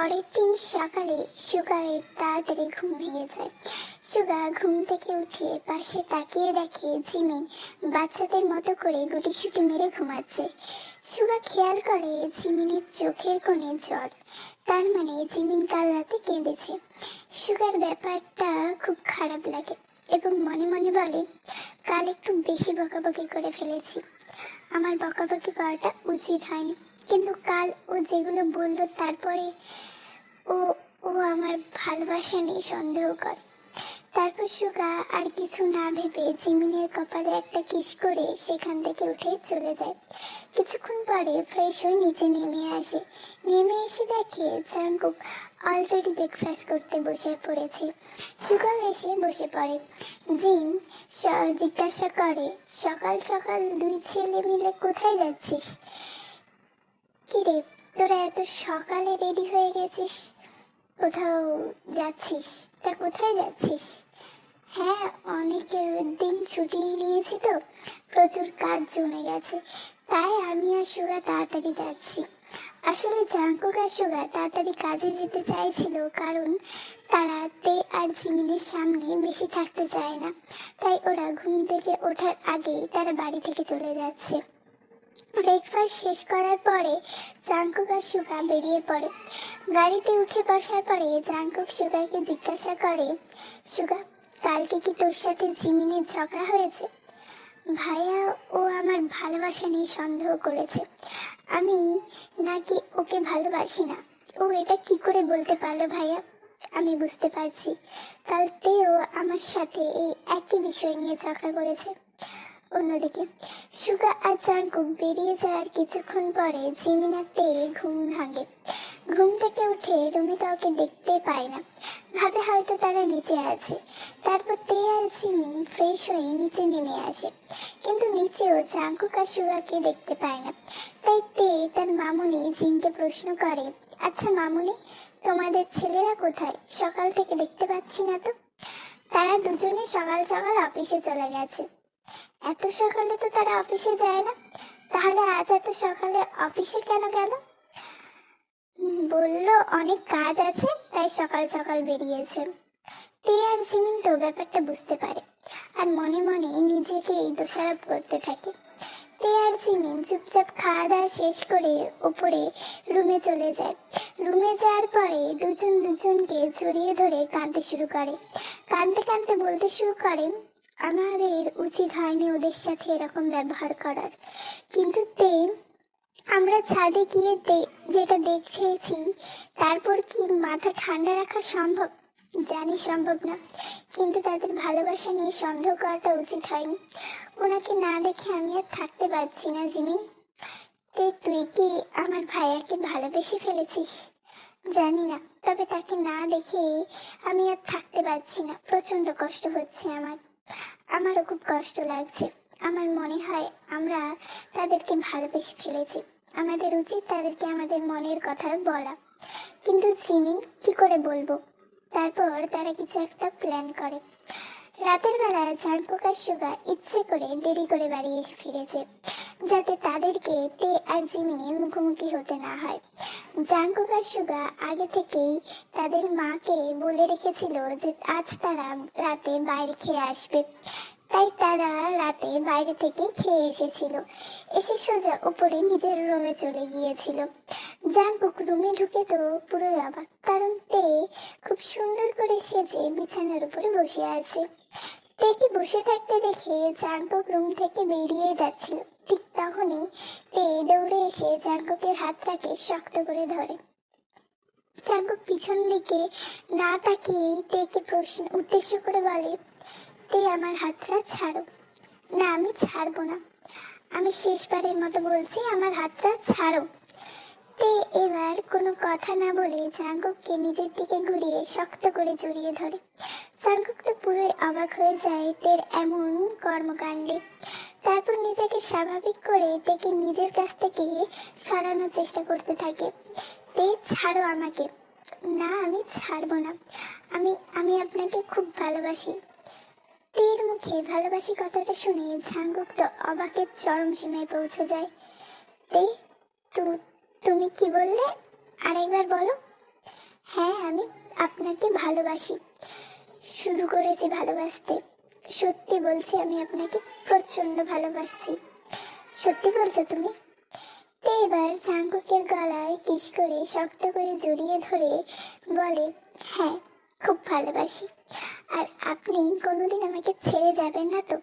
পরের দিন সকালে সুগার তাড়াতাড়ি ঘুম ভেঙে যায়। সুগা ঘুম থেকে উঠে পাশে তাকিয়ে দেখে জিমিন বাচ্চাদের মতো করে গুটিসুটি মেরে ঘুমাচ্ছে। সুগা খেয়াল করে জিমিনের চোখের কোণে জল, তার মানে জিমিন কাল রাতে কেঁদেছে। সুগার ব্যাপারটা খুব খারাপ লাগে এবং মনে মনে বলে, কাল একটু বেশি বকাবকি করে ফেলেছি, আমার বকাবকি করাটা উচিত হয়নি। কিন্তু কাল ও যেগুলো বলল তারপরে ও ও আমার ভালোবাসা নিয়ে সন্দেহ করে। তারপর সুগা আর কিছু না ভেবে জিমিনের কপালে একটা কিস করে সেখান থেকে উঠে চলে যায়। কিছুক্ষণ পরে ফ্রেশ হয়ে নিচে নেমে আসে। নেমে এসে দেখে জাঙ্কুক অলরেডি ব্রেকফাস্ট করতে বসে পড়েছে। সুগাও এসে বসে পড়ে। জিন জিজ্ঞাসা করে, সকাল সকাল দুই ছেলে মিলে কোথায় যাচ্ছিস? কিরে, তোরা এত সকালে রেডি হয়ে গেছিস, কোথাও যাচ্ছিস? তা কোথায় যাচ্ছিস? হ্যাঁ, অনেক দিন ছুটি নিয়েছি তো, প্রচুর কাজ জমে গেছে, তাই আমি আর সুগা তাড়াতাড়ি যাচ্ছি। আসলে জাঙ্কুক আর সুগা তাড়াতাড়ি কাজে যেতে চাইছিল, কারণ তারা তে আর জিমিনের সামনে বেশি থাকতে চায় না। তাই ওরা ঘুম থেকে ওঠার আগেই তারা বাড়ি থেকে চলে যাচ্ছে। ব্রেকফাস্ট শেষ করার পরে জাঙ্কুক আর সুগা বেরিয়ে পড়ে। গাড়িতে উঠে বসার পরে জাঙ্কুক সুগাকে জিজ্ঞাসা করে, সুগা, কালকে কি তোর সাথে জিমিনের ঝগড়া হয়েছে? ভাইয়া ও আমার ভালোবাসা নিয়ে সন্দেহ করেছে, আমি নাকি ওকে ভালোবাসি না। ও এটা কি করে বলতে পারলো ভাইয়া? আমি বুঝতে পারছি, কাল তেও আমার সাথে এই একই বিষয় নিয়ে ঝগড়া করেছে। অন্যদিকে সুগা আর জাঙ্কুক বেরিয়ে যাওয়ার কিছুক্ষণ পরে জিমিনাতে ঘুম ভাঙে। ঘুম থেকে উঠে রুমে কাউকে দেখতে পায় না, ভাবে হয়তো তারা নিচে আছে। তারপর তে আর জিমিন ফ্রেশ হয়ে নিচে নেমে আসে, কিন্তু নিচেও জাঙ্কুক আর সুগাকে দেখতে পায় না। তাই তে তার মামুনি জিনকে প্রশ্ন করে, আচ্ছা মামুনি, তোমাদের ছেলেরা কোথায়? সকাল থেকে দেখতে পাচ্ছি না তো। তারা দুজনে সকাল সকাল অফিসে চলে গেছে। এত সকালে তো তারা অফিসে যায় না, তাহলে আজ এত সকালে অফিসে কেন গেল? বললো অনেক কাজ আছে, তাই সকাল সকাল বেরিয়েছে। তে আর জিমিন তো ব্যাপারটা বুঝতে পারে আর মনে মনে নিজেকেই দোষারোপ করতে থাকে। তে আর জিমিন চুপচাপ খাওয়া দাওয়া শেষ করে উপরে রুমে চলে যায়। রুমে যাওয়ার পরে দুজন দুজনকে জড়িয়ে ধরে কাঁদতে শুরু করে। কাঁদতে কাঁদতে বলতে শুরু করে, আমাদের উচিত হয়নি ওদের সাথে এরকম ব্যবহার করার, কিন্তু তে আমরা ছাদে গিয়ে যেটা দেখেছি তারপর কি মাথা ঠান্ডা রাখা সম্ভব? জানি সম্ভব না, কিন্তু তাদের ভালোবাসা নিয়ে সন্দেহ করাটা উচিত হয়নি। ওনাকে না দেখে আমি আর থাকতে পারছি না জিমিন। তুই কি আমার ভাইয়াকে ভালোবেসে ফেলেছিস? জানি না, তবে তাকে না দেখে আমি আর থাকতে পারছি না, প্রচন্ড কষ্ট হচ্ছে আমারও খুব কষ্ট লাগছে। আমার মনে হয় আমরা তাদেরকে ভালোবেসে ফেলেছি, আমাদের উচিত তাদেরকে আমাদের মনের কথা বলা। কিন্তু জিমিন, কি করে বলবো? তারপর তারা কিছু একটা প্ল্যান করে। রাতের বেলা জাঙ্কুক আর সুগা ইচ্ছে করে দেরি করে বাড়ি এসে ফিরেছে, যাতে তাদেরকে তে আর জিমিনের মুখোমুখি হতে না হয়। জাঙ্কুক আর সুগা আগে থেকেই তাদের মাকে বলে রেখেছিল যে আজ তারা রাতে বাইরে খেয়ে আসবে, তাই তারা রাতে বাইরে থেকে খেয়ে এসেছিল। এসে সোজা উপরে নিজের রুমে চলে গিয়েছিল। জাঙ্কুক রুমে ঢুকে তো পুরোই অবাক, কারণ তে খুব সুন্দর করে সেজে বিছানার উপরে বসে আছে। তেকে বসে থাকতে দেখে জাঙ্কুক রুম থেকে বেরিয়ে যাচ্ছিল। ঠিক তখনই তে দৌড়ে এসে জাঙ্কুকের হাতটাকে শক্ত করে ধরে। জাঙ্কুক পিছন দিকে না তাকিয়ে তেকে প্রশ্ন উদ্দেশ্য করে বলে, তে আমার হাতটা ছাড়ো। না, আমি ছাড়বো না, আমি শেষবারের মতো বলছি, আমার হাতটা ছাড়ো। তে এবার কোনো কথা না বলে জাঙ্কুককে নিজের দিকে ঘুরিয়ে শক্ত করে জড়িয়ে ধরে। জাঙ্কুক তো পুরোই অবাক হয়ে যায় তের এমন কর্মকাণ্ডে। তারপর নিজেকে স্বাভাবিক করে তেকে নিজের কাছ থেকে সরানোর চেষ্টা করতে থাকে। তে ছাড়ো আমাকে। না, আমি ছাড়বো না, আমি আমি আপনাকে খুব ভালোবাসি। তের মুখে ভালোবাসি কথাটা শুনে জাঙ্কুক তো অবাকের চরম সীমায় পৌঁছে যায়। তে, তুমি কি বললে? আরেকবার বলো। হ্যাঁ, আমি আপনাকে ভালোবাসি, শুরু করেছি ভালোবাসতে। সত্যি বলছি, আমি আপনাকে প্রচন্ড ভালোবাসছি। সত্যি বলছো তুমি? তে এবার জাঙ্কুকের গলায় কিস করে শক্ত করে জড়িয়ে ধরে বলে, হ্যাঁ, খুব ভালোবাসি। আর আপনি কোনোদিন আমাকে ছেড়ে যাবেন না তো?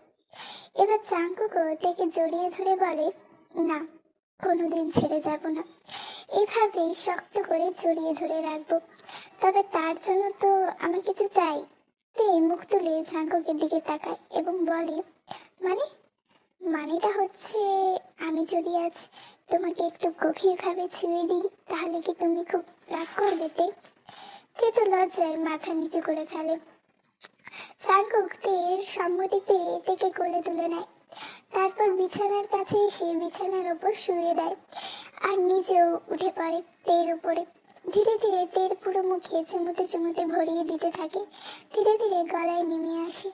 এবার জাঙ্কুকও তেকে জড়িয়ে ধরে বলে, না, কোনোদিন ছেড়ে যাব না। এভাবেই শক্ত করে জড়িয়ে ধরে রাখবো। তবে তার জন্য তো আমার কিছু চাই। তে মুখ তুলে জাঙ্কুকের দিকে তাকায় এবং বলে, মানে? মানেটা হচ্ছে, আমি যদি আজ তোমাকে একটু গভীরভাবে ছুঁয়ে দিই, তাহলে কি তুমি খুব রাগ করবে? তে তে তো লজ্জায় মাথা নিচু করে ফেলে। জাঙ্কুক তের সম্মতি পেয়ে তেকে কোলে তুলে নেয়। তারপর বিছানার কাছে এসে বিছানার ওপর শুয়ে দেয় আর নিজেও উঠে পড়ে তের উপরে। ধীরে ধীরে তের পুরো মুখে চুমুতে চুমুতে ভরিয়ে দিতে থাকে। ধীরে ধীরে গলায় নেমে আসে।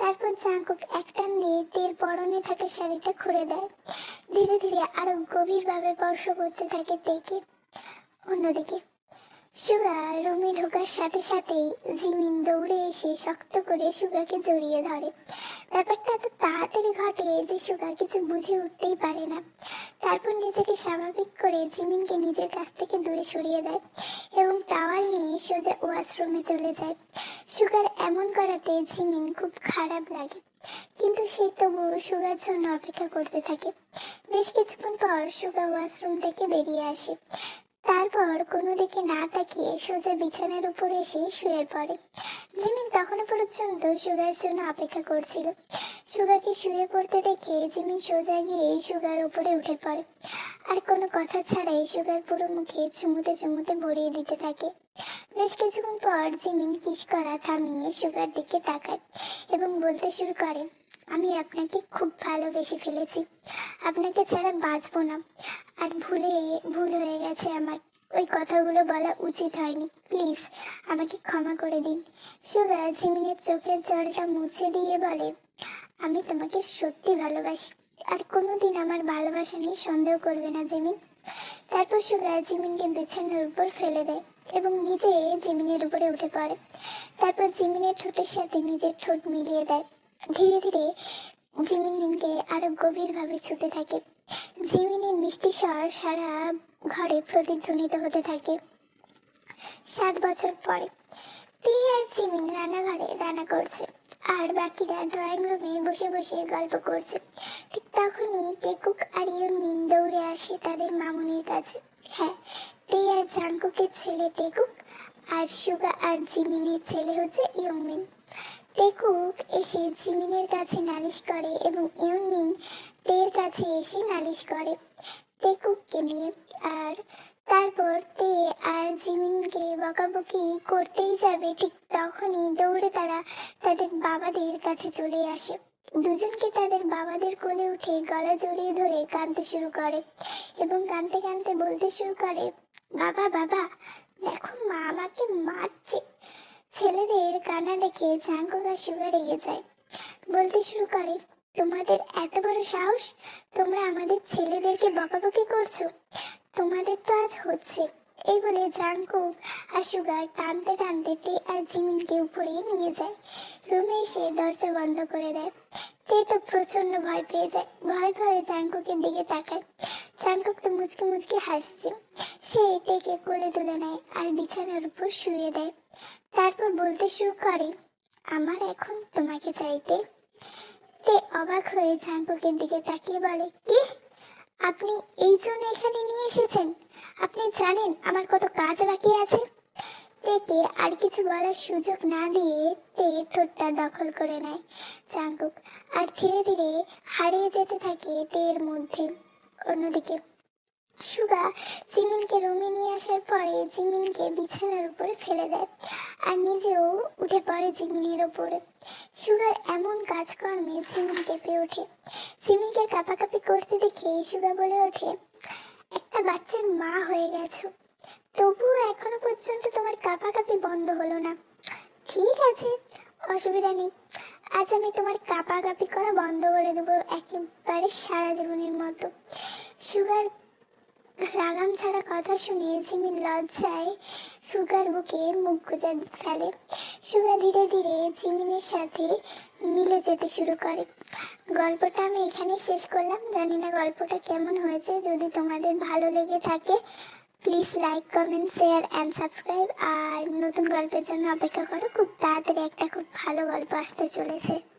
তারপর জাঙ্কুক এক টান দিয়ে তের পরনে থাকা শাড়িটা খুলে দেয়। ধীরে ধীরে আরো গভীরভাবে স্পর্শ করতে থাকে তেকে। অন্যদিকে সুগা রুমে ঢোকার সাথে সাথেই জিমিন দৌড়ে এসে শক্ত করে সুগাকে জড়িয়ে ধরে। ব্যাপারটা এত তাড়াতাড়ি ঘটে যে সুগা কিছু বুঝে উঠতেই পারে না। তারপর নিজেকে স্বাভাবিক করে জিমিনকে নিজের কাছ থেকে দূরে সরিয়ে দেয় এবং টাওয়াল নিয়ে সোজা ওয়াশরুমে চলে যায়। সুগার এমন করাতে জিমিন খুব খারাপ লাগে, কিন্তু সে তবুও সুগার জন্য অপেক্ষা করতে থাকে। বেশ কিছুক্ষণ পর সুগা ওয়াশরুম থেকে বেরিয়ে আসে। তারপর কোনো দিকে না তাকিয়ে সোজা বিছানার উপরে এসে শুয়ে পড়ে। জিমিন তখনও পর্যন্ত সুগার জন্য অপেক্ষা করছিল। সুগাকে শুয়ে পড়তে দেখে জিমিন সোজা গিয়ে সুগার উপরে উঠে পড়ে আর কোনো কথা ছাড়াই সুগার পুরো মুখে চুমুতে চুমুতে ভরিয়ে দিতে থাকে। বেশ কিছুক্ষণ পর জিমিন কিস করা থামিয়ে সুগার দিকে তাকায় এবং বলতে শুরু করে, আমি আপনাকে খুব ভালোবেসে ফেলেছি, আপনাকে ছাড়া বাঁচবো না। আর ভুল হয়ে গেছে আমার, ওই কথাগুলো বলা উচিত হয়নি, প্লিজ আমাকে ক্ষমা করে দিন। সুগা জিমিনের চোখের জলটা মুছে দিয়ে বলে, আমি তোমাকে সত্যি ভালোবাসি, আর কোনোদিন আমার ভালোবাসা নিয়ে সন্দেহ করবে না জিমিন। তারপর সুগা জিমিনকে বিছানার উপর ফেলে দেয় এবং নিজে জিমিনের উপরে উঠে পড়ে। তারপর জিমিনের ঠোঁটের সাথে নিজের ঠোঁট মিলিয়ে দেয়। ধীরে ধীরে জিমিনকে আরো গভীরভাবে ছুতে থাকে। জিমিনের মিষ্টি স্বর সারা ঘরে প্রতিধ্বনিত হতে থাকে। 7 বছর পরে তে আর জিমিন রান্নাঘরে রান্না করছে আর বাকিরা ড্রয়িং রুমে বসে বসে গল্প করছে। ঠিক তখনই তেকুক আর ইয়ুনমিন দৌড়ে আসে তাদের মামুনির কাছে। হ্যাঁ, তে আর জাঙ্কুকের ছেলে তেকুক, আর সুগা আর জিমিনের ছেলে হচ্ছে ইয়ুনমিন। তেকুক এসে জিমিনের কাছে নালিশ করে এবং ইয়ুনমিন তের কাছে এসে নালিশ করে তেকুককে নিয়ে। আর তারপর তে আর জিমিনকে বকাবকি করতেই যাবে, ঠিক তখনই দৌড়ে তারা তাদের বাবাদের কাছে চলে আসে। দুজনকে তাদের বাবাদের কোলে উঠে গলা জড়িয়ে ধরে কাঁদতে শুরু করে এবং কাঁদতে কাঁদতে বলতে শুরু করে, বাবা বাবা, দেখো মা আমাকে মারছে। ছেলেদের কান্না দেখে জাঙ্কুক আর সুগা রেগে যায়। বলতে শুরু করে, তোমাদের এত বড় সাহস, তোমরা আমাদের ছেলেদেরকে বকাবকি করছো, তোমাদের তো আজ হচ্ছে। এই বলে জাঙ্কুক আর সুগার টানতে টানতে তে আর জিমিনকে উপরে নিয়ে যায়। রুমে এসে দরজা বন্ধ করে দেয়। তে তো প্রচন্ড ভয় পেয়ে যায়, ভয়ে ভয়ে জাঙ্কুকের দিকে তাকায়। জাঙ্কুক তো মুচকি মুচকি হাসছে। সে তেকে কোলে তুলে নেয় আর বিছানার উপর শুয়ে দেয়। তারপর বলতে শুরু করে, আমার এখন তোমাকে চাইতে। তে অবাক হয়ে জাঙ্কুকের দিকে তাকিয়ে বলে, কি? আপনি এই জন্য এখানে নিয়ে এসেছেন? আপনি জানেন আমার কত কাজ বাকি আছে? তেকে আর কিছু বলার সুযোগ না দিয়ে তে ঠোঁটটা দখল করে নেয় জাঙ্কুক আর ধীরে ধীরে হারিয়ে যেতে থাকে তের মধ্যে। অন্যদিকে সুগা জিমিনকে রুমে নিয়ে আসার পরে জিমিনকে বিছানার উপরে ফেলে দেয় আর নিজেও উঠে পড়ে জিমিনের উপরে। সুগার এমন কাজকর্মে জিমিন কেঁপে ওঠে। জিমিনকে কাঁপাকাঁপি করতে দেখে সুগা বলে ওঠে, একটা বাচ্চার মা হয়ে গেছো, তবুও এখনো পর্যন্ত তোমার কাঁপাকাঁপি বন্ধ হলো না। ঠিক আছে, অসুবিধা নেই, আজ আমি তোমার কাঁপাকাঁপি করা বন্ধ করে দেবো একেবারে সারা জীবনের মতো। সুগার লাগাম ছাড়া কথা শুনে জিমিন লজ্জায় সুগার বুকে মুখ গুজে ফেলে। সুগা ধীরে ধীরে জিমিনের সাথে মিলে যেতে শুরু করে। গল্পটা আমি এখানেই শেষ করলাম। জানি না গল্পটা কেমন হয়েছে। যদি তোমাদের ভালো লেগে থাকে please like, comment, share and subscribe. আর নতুন গল্পের জন্য অপেক্ষা করো, খুব তাড়াতাড়ি একটা খুব ভালো গল্প আসতে চলেছে।